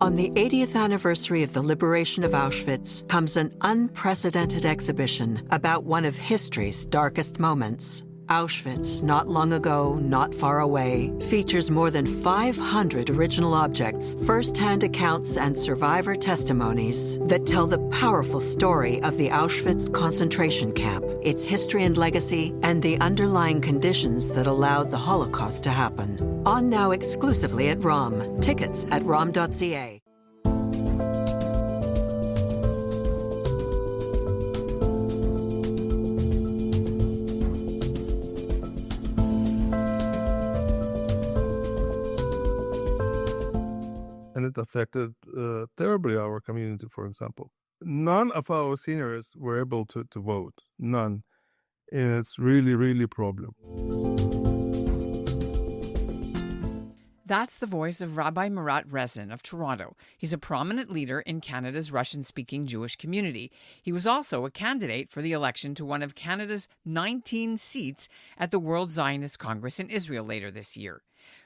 On the 80th anniversary of the liberation of Auschwitz comes an unprecedented exhibition about one of history's darkest moments. Auschwitz, not long ago, not far away, features more than 500 original objects, first-hand accounts, and survivor testimonies that tell the powerful story of the Auschwitz concentration camp, its history and legacy, and the underlying conditions that allowed the Holocaust to happen. On now exclusively at ROM. Tickets at rom.ca. And it affected terribly our community, for example. None of our seniors were able to vote. None. And it's really, really a problem. That's the voice of Rabbi Marat Ressin of Toronto. He's a prominent leader in Canada's Russian-speaking Jewish community. He was also a candidate for the election to one of Canada's 19 seats at the World Zionist Congress in Israel later this year.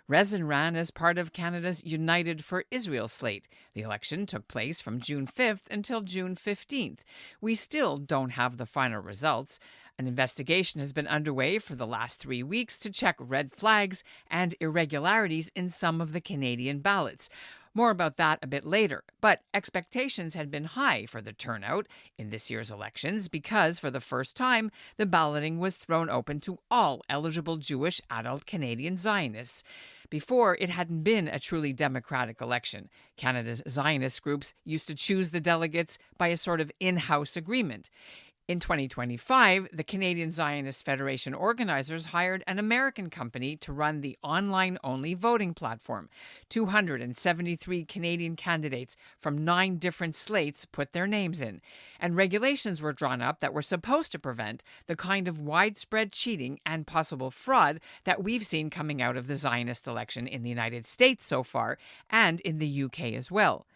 Ressin ran as part of Canada's United for Israel slate. The election took place from June 5th until June 15th. We still don't have the final results. An investigation has been underway for the last 3 weeks to check red flags and irregularities in some of the Canadian ballots. More about that a bit later. But expectations had been high for the turnout in this year's elections because, for the first time, the balloting was thrown open to all eligible Jewish adult Canadian Zionists. Before, it hadn't been a truly democratic election. Canada's Zionist groups used to choose the delegates by a sort of in-house agreement. In 2025, the Canadian Zionist Federation organizers hired an American company to run the online-only voting platform. 273 Canadian candidates from 9 different slates put their names in, and regulations were drawn up that were supposed to prevent the kind of widespread cheating and possible fraud that we've seen coming out of the Zionist election in the United States so far, and in the UK as well.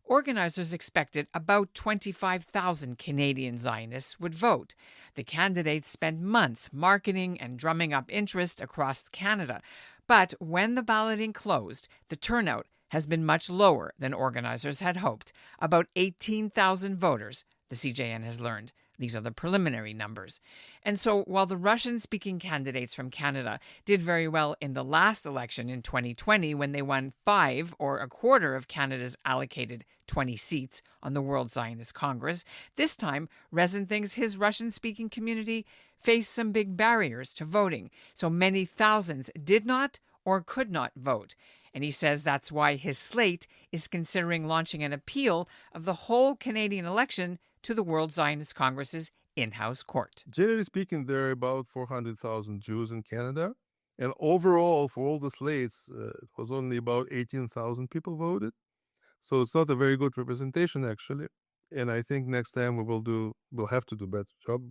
Organizers expected about 25,000 Canadian Zionists would vote. The candidates spent months marketing and drumming up interest across Canada. But when the balloting closed, the turnout has been much lower than organizers had hoped. About 18,000 voters, the CJN has learned. These are the preliminary numbers. And so while the Russian-speaking candidates from Canada did very well in the last election in 2020 when they won 5 or a quarter of Canada's allocated 20 seats on the World Zionist Congress, this time Ressin thinks his Russian-speaking community faced some big barriers to voting. So many thousands did not or could not vote. And he says that's why his slate is considering launching an appeal of the whole Canadian election to the World Zionist Congress's in-house court. Generally speaking, there are about 400,000 Jews in Canada. And overall, for all the slates, it was only about 18,000 people voted. So it's not a very good representation, actually. And I think next time we'll have to do a better job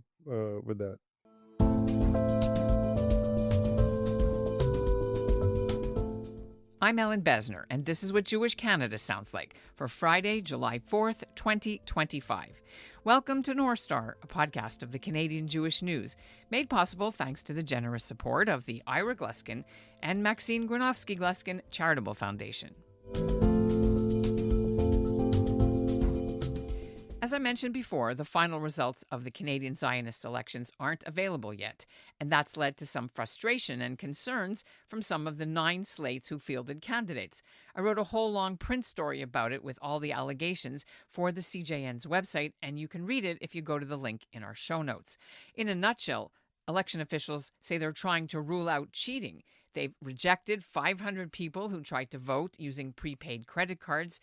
with that. I'm Ellin Bessner, and this is what Jewish Canada sounds like for Friday, July 4th, 2025. Welcome to North Star, a podcast of the Canadian Jewish News, made possible thanks to the generous support of the Ira Gluskin and Maxine Granovsky-Gluskin Charitable Foundation. As I mentioned before, the final results of the Canadian Zionist elections aren't available yet, and that's led to some frustration and concerns from some of the 9 slates who fielded candidates. I wrote a whole long print story about it with all the allegations for the CJN's website, and you can read it if you go to the link in our show notes. In a nutshell, election officials say they're trying to rule out cheating. They've rejected 500 people who tried to vote using prepaid credit cards.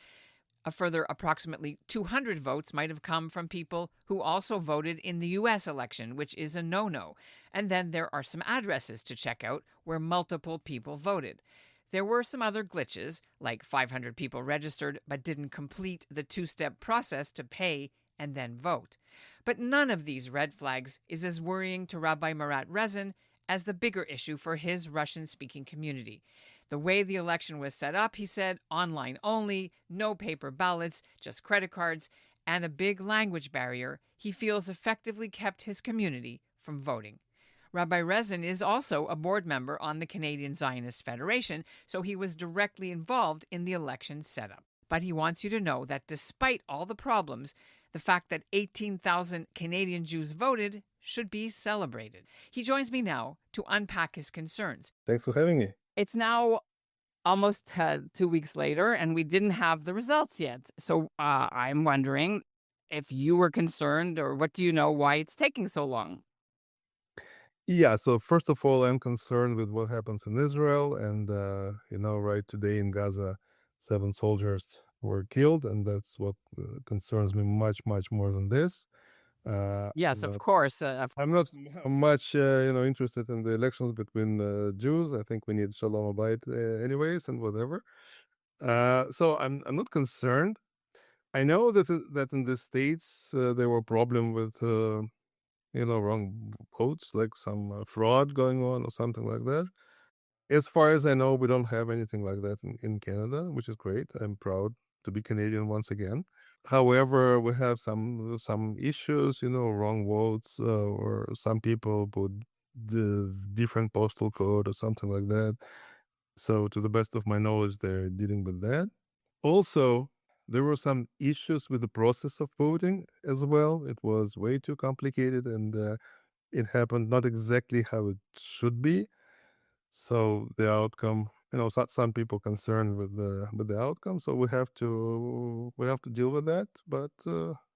A further approximately 200 votes might have come from people who also voted in the U.S. election, which is a no-no. And then there are some addresses to check out where multiple people voted. There were some other glitches, like 500 people registered but didn't complete the 2-step process to pay and then vote. But none of these red flags is as worrying to Rabbi Marat Ressin as the bigger issue for his Russian-speaking community. The way the election was set up, he said, online only, no paper ballots, just credit cards, and a big language barrier, he feels effectively kept his community from voting. Rabbi Ressin is also a board member on the Canadian Zionist Federation, so he was directly involved in the election setup. But he wants you to know that despite all the problems, the fact that 18,000 Canadian Jews voted should be celebrated. He joins me now to unpack his concerns. Thanks for having me. It's now almost 2 weeks later, and we didn't have the results yet. So I'm wondering if you were concerned, or what do you know why it's taking so long? Yeah, so first of all, I'm concerned with what happens in Israel. And, right today in Gaza, 7 soldiers were killed. And that's what concerns me much, much more than this. Yes, I'm of not, course. I'm not much, interested in the elections between Jews. I think we need Shalom Bayit anyways and whatever. So I'm not concerned. I know that in the States there were problem with wrong votes, like some fraud going on or something like that. As far as I know, we don't have anything like that in Canada, which is great. I'm proud to be Canadian once again. However, we have some issues, wrong votes, or some people put the different postal code or something like that. So, to the best of my knowledge, they're dealing with that. Also, there were some issues with the process of voting as well. It was way too complicated, and it happened not exactly how it should be. So the outcome, some people concerned with the outcome. So we have to deal with that, but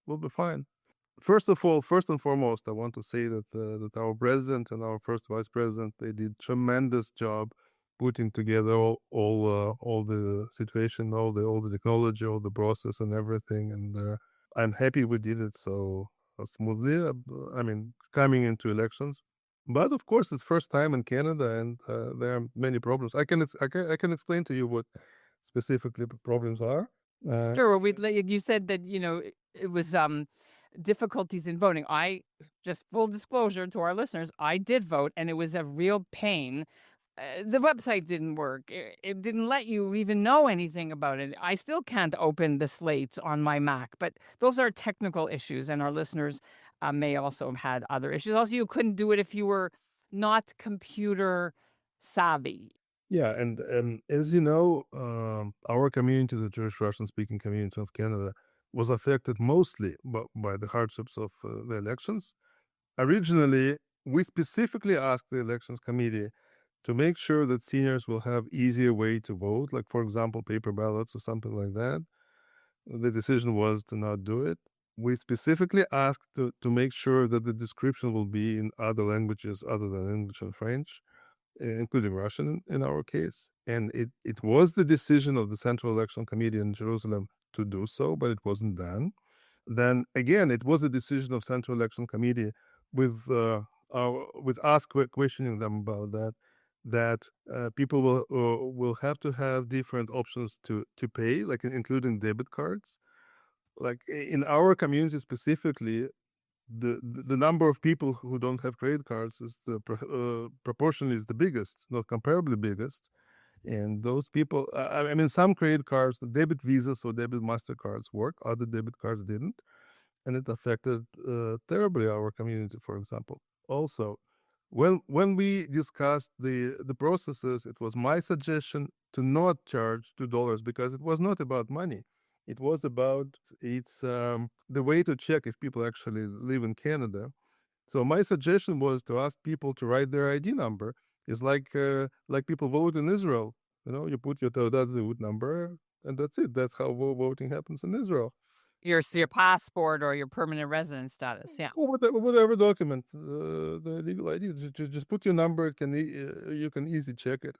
we'll be fine. First and foremost, I want to say that our president and our first vice president, they did tremendous job putting together all the situation, all the technology, all the process, and everything. And I'm happy we did it so smoothly. I mean, coming into elections, but of course, it's first time in Canada, and there are many problems. I can explain to you what specifically the problems are. Uh, Sure. Well, you said that it was difficulties in voting. I just full disclosure to our listeners, I did vote, and it was a real pain. The website didn't work. It didn't let you even know anything about it. I still can't open the slates on my Mac, but those are technical issues, and our listeners may also have had other issues. Also, you couldn't do it if you were not computer savvy. Yeah, and as you know, our community, the Jewish Russian speaking community of Canada, was affected mostly by the hardships of the elections. Originally, we specifically asked the elections committee to make sure that seniors will have easier way to vote, like for example, paper ballots or something like that. The decision was to not do it. We specifically asked to make sure that the description will be in other languages other than English and French, including Russian in our case. And it was the decision of the Central Election Committee in Jerusalem to do so, but it wasn't done. Then again, it was a decision of Central Election Committee with us questioning them about that people will have to have different options to pay, like including debit cards. Like in our community specifically, the number of people who don't have credit cards is proportionally is the biggest, not comparably biggest. And those people, I mean, some credit cards, the debit Visas or debit Mastercards work, other debit cards didn't, and it affected terribly our community. For example, also, when we discussed the processes, it was my suggestion to not charge $2 because it was not about money. It was about it's the way to check if people actually live in Canada. So my suggestion was to ask people to write their ID number. It's like people vote in Israel. You put your Taudat Zehut number, and that's it. That's how voting happens in Israel. Your passport or your permanent residence status. Yeah. Or whatever document, the legal ID. Just put your number. You can easily check it.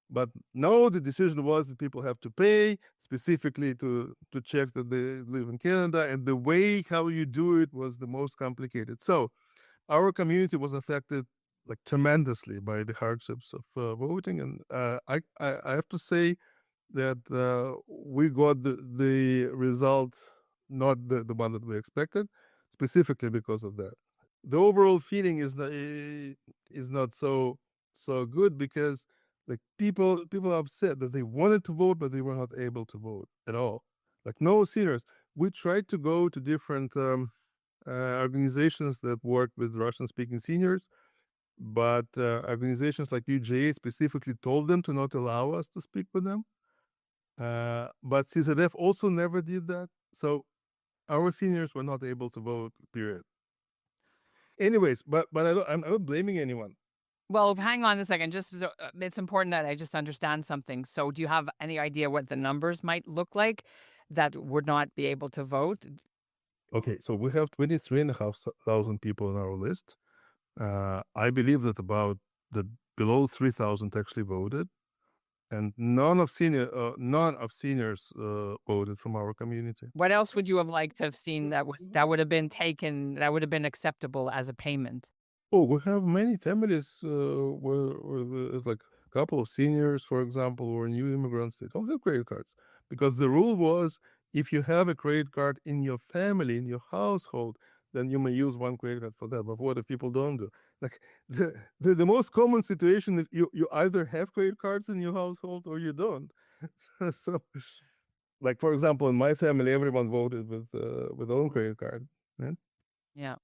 But no, the decision was that people have to pay specifically to check that they live in Canada, and the way how you do it was the most complicated. So our community was affected like tremendously by the hardships of voting, and I have to say that we got the result, not the one that we expected, specifically because of that. The overall feeling is not so good because like people are upset that they wanted to vote but they were not able to vote at all. Like no serious. We tried to go to different organizations that work with Russian speaking seniors, but organizations like UJA specifically told them to not allow us to speak with them. But CZF also never did that. So our seniors were not able to vote, period. Anyways, but I'm not blaming anyone. Well, hang on a second. Just so, it's important that I just understand something. So, do you have any idea what the numbers might look like that would not be able to vote? Okay, so we have 23,500 people on our list. I believe that about the below 3,000 actually voted, and none of seniors voted from our community. What else would you have liked to have seen that would have been taken, that would have been acceptable as a payment? Oh, we have many families where there's like a couple of seniors, for example, or new immigrants. They don't have credit cards because the rule was if you have a credit card in your family, in your household, then you may use one credit card for that. But what if people don't do? Like the most common situation is you either have credit cards in your household or you don't. So, like for example, in my family, everyone voted with their own credit card. Yeah. Yeah.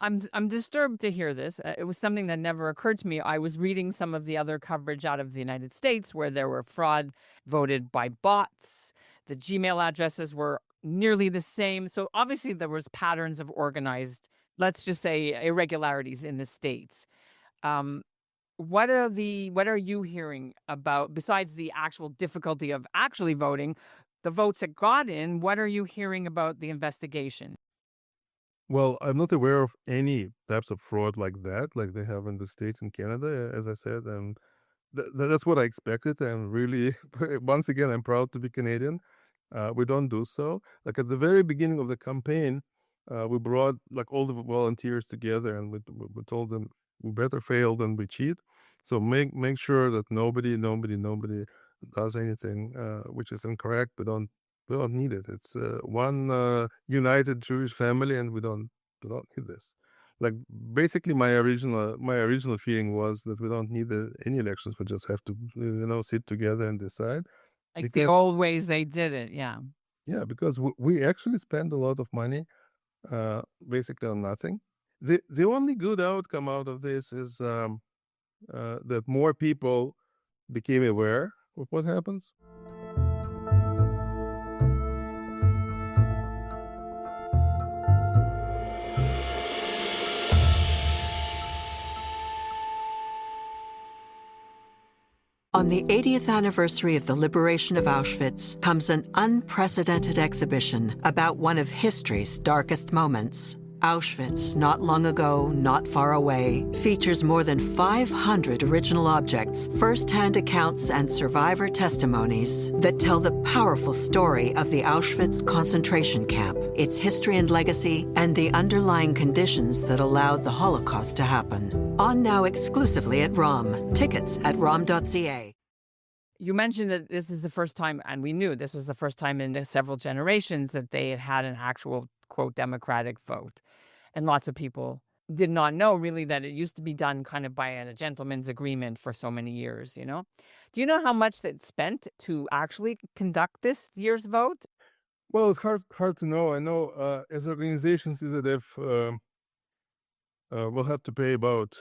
I'm disturbed to hear this. It was something that never occurred to me. I was reading some of the other coverage out of the United States where there were fraud voted by bots. The Gmail addresses were nearly the same. So obviously there was patterns of organized, let's just say irregularities in the states. Um, what are you hearing about besides the actual difficulty of actually voting, the votes that got in? What are you hearing about the investigation? Well, I'm not aware of any types of fraud like that, like they have in the States and Canada, as I said, and that's what I expected. And really, once again, I'm proud to be Canadian. We don't do so. Like at the very beginning of the campaign, we brought like all the volunteers together, and we told them we better fail than we cheat. So make sure that nobody does anything which is incorrect. We don't need it. It's one united Jewish family, and we don't need this. Like basically, my original feeling was that we don't need any elections. We just have to sit together and decide. Like the Because old ways they did it, yeah. yeah, because we actually spend a lot of money basically on nothing. The only good outcome out of this is that more people became aware of what happens. On the 80th anniversary of the liberation of Auschwitz comes an unprecedented exhibition about one of history's darkest moments. Auschwitz, not long ago, not far away, features more than 500 original objects, first-hand accounts, and survivor testimonies that tell the powerful story of the Auschwitz concentration camp, its history and legacy, and the underlying conditions that allowed the Holocaust to happen. On now exclusively at ROM. Tickets at rom.ca. You mentioned that this is the first time, and we knew this was the first time in several generations that they had had an actual, quote, democratic vote. And lots of people did not know really that it used to be done kind of by a gentleman's agreement for so many years, you know? Do you know how much they spent to actually conduct this year's vote? Well, it's hard to know. I know as organizations that will have to pay about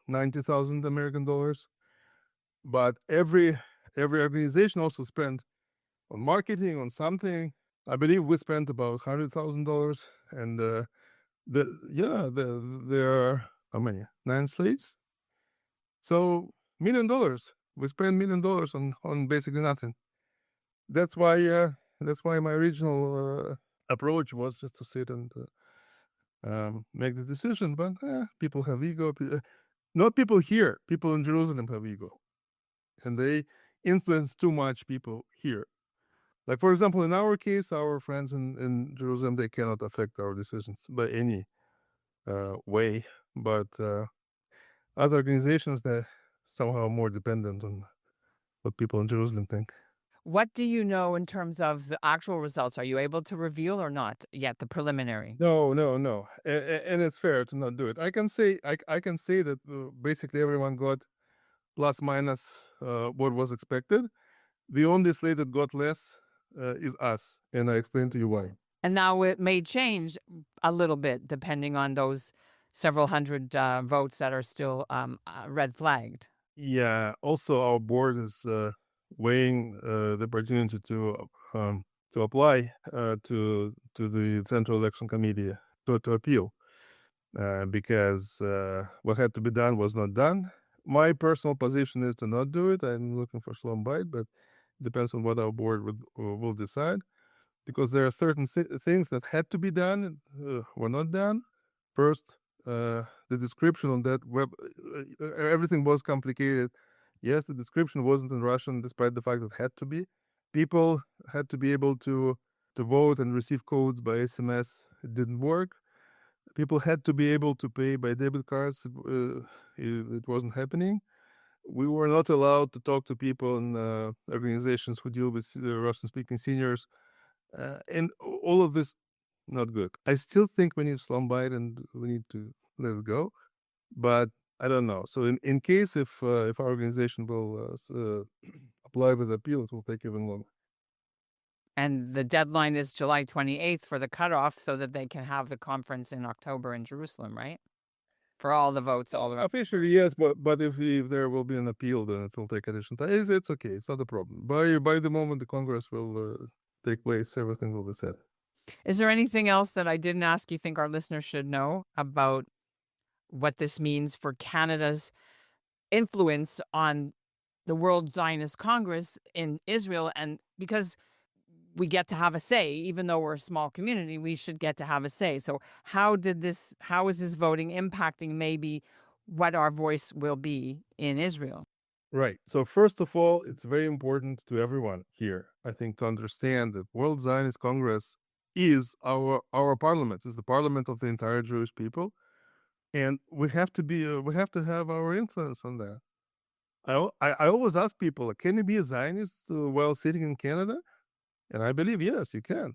90,000 American dollars, but every organization also spent on marketing on something. I believe we spent about $100,000, and there are how many 9 slates, so $1 million. We spent $1 million on basically nothing. That's why my original approach was just to sit and make the decision. But people have ego. Not people here. People in Jerusalem have ego, and they influence too much people here. Like for example, in our case, our friends in Jerusalem, they cannot affect our decisions by any way. But other organizations, they're somehow more dependent on what people in Jerusalem think. What do you know in terms of the actual results? Are you able to reveal or not yet, the preliminary? No, no, no, and it's fair to not do it. I can say that basically everyone got plus minus what was expected. The only slate that got less is us, and I explained to you why. And now it may change a little bit depending on those several hundred votes that are still red flagged. Yeah. Also, our board is weighing the opportunity to apply to the Central Election Committee to appeal, because what had to be done was not done. My personal position is to not do it. I'm looking for shalom bayit, but it depends on what our board will decide, because there are certain things that had to be done, were not done. First, the description on that web, everything was complicated. Yes, the description wasn't in Russian, despite the fact that it had to be. People had to be able to vote and receive codes by SMS. It didn't work. People had to be able to pay by debit cards. It wasn't happening. We were not allowed to talk to people in organizations who deal with Russian-speaking seniors. And all of this, not good. I still think we need shalom bayit and we need to let it go. But I don't know. So in case if our organization will apply with appeal, it will take even longer. And the deadline is July 28th for the cutoff so that they can have the conference in October in Jerusalem, right? For all the votes all around. Officially, yes, but if there will be an appeal, then it will take additional time. It's okay. It's not a problem. By the moment the Congress will take place, everything will be set. Is there anything else that I didn't ask you think our listeners should know about what this means for Canada's influence on the World Zionist Congress in Israel? And because we get to have a say, even though we're a small community, we should get to have a say. So how is this voting impacting maybe what our voice will be in Israel? Right. So first of all, it's very important to everyone here, I think, to understand that World Zionist Congress is our parliament, is the parliament of the entire Jewish people, and we have to have our influence on that. I always ask people, can you be a Zionist while sitting in Canada? And I believe, yes, you can.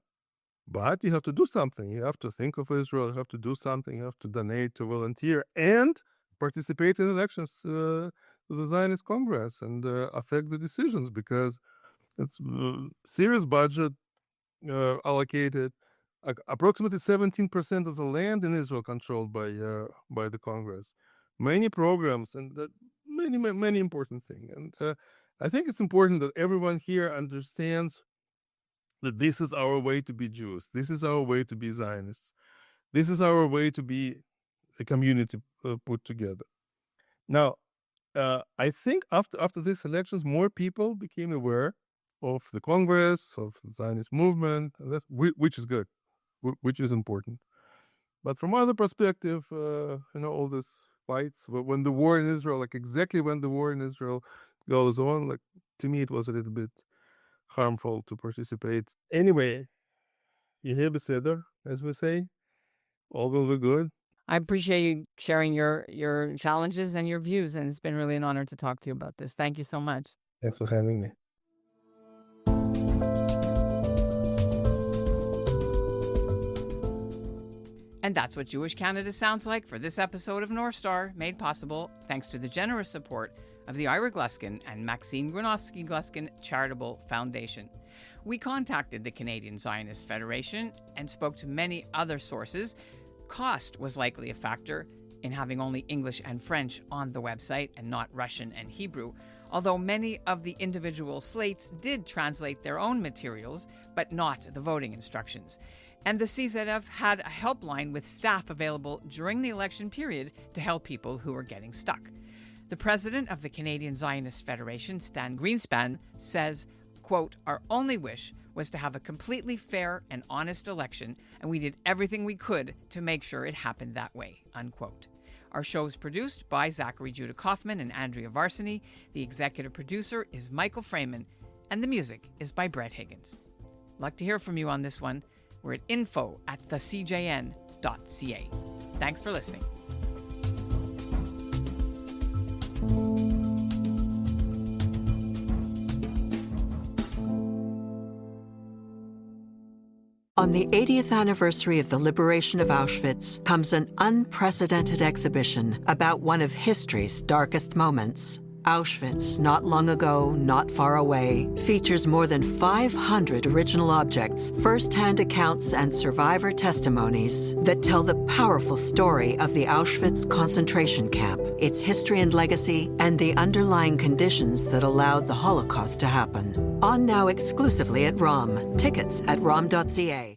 But you have to do something. You have to think of Israel. You have to do something. You have to donate, to volunteer, and participate in elections to the Zionist Congress and affect the decisions, because it's serious budget allocated. Approximately 17% of the land in Israel controlled by the Congress. Many programs and many important things. And I think it's important that everyone here understands that this is our way to be Jews. This is our way to be Zionists. This is our way to be a community put together. Now, I think after these elections, more people became aware of the Congress, of the Zionist movement, which is good, which is important. But from other perspective, all these fights, when the war in Israel, like exactly when the war in Israel goes on, like to me, it was a little bit harmful to participate. Anyway, Yeheh Beseder, as we say, all will be good. I appreciate you sharing your challenges and your views, and it's been really an honor to talk to you about this. Thank you so much. Thanks for having me. And that's what Jewish Canada sounds like for this episode of North Star, made possible thanks to the generous support of the Ira Gluskin and Maxine Gronowski Gluskin Charitable Foundation. We contacted the Canadian Zionist Federation and spoke to many other sources. Cost was likely a factor in having only English and French on the website and not Russian and Hebrew, although many of the individual slates did translate their own materials, but not the voting instructions. And the CZF had a helpline with staff available during the election period to help people who were getting stuck. The president of the Canadian Zionist Federation, Stan Greenspan, says, quote, "Our only wish was to have a completely fair and honest election, and we did everything we could to make sure it happened that way," unquote. Our show is produced by Zachary Judah Kaufman and Andrea Varsany. The executive producer is Michael Freeman, and the music is by Brett Higgins. I'd like to hear from you on this one. We're at info@thecjn.ca. Thanks for listening. On the 80th anniversary of the liberation of Auschwitz comes an unprecedented exhibition about one of history's darkest moments. Auschwitz, Not Long Ago, Not Far Away, features more than 500 original objects, first-hand accounts, and survivor testimonies that tell the powerful story of the Auschwitz concentration camp, its history and legacy, and the underlying conditions that allowed the Holocaust to happen. On now exclusively at ROM. Tickets at rom.ca.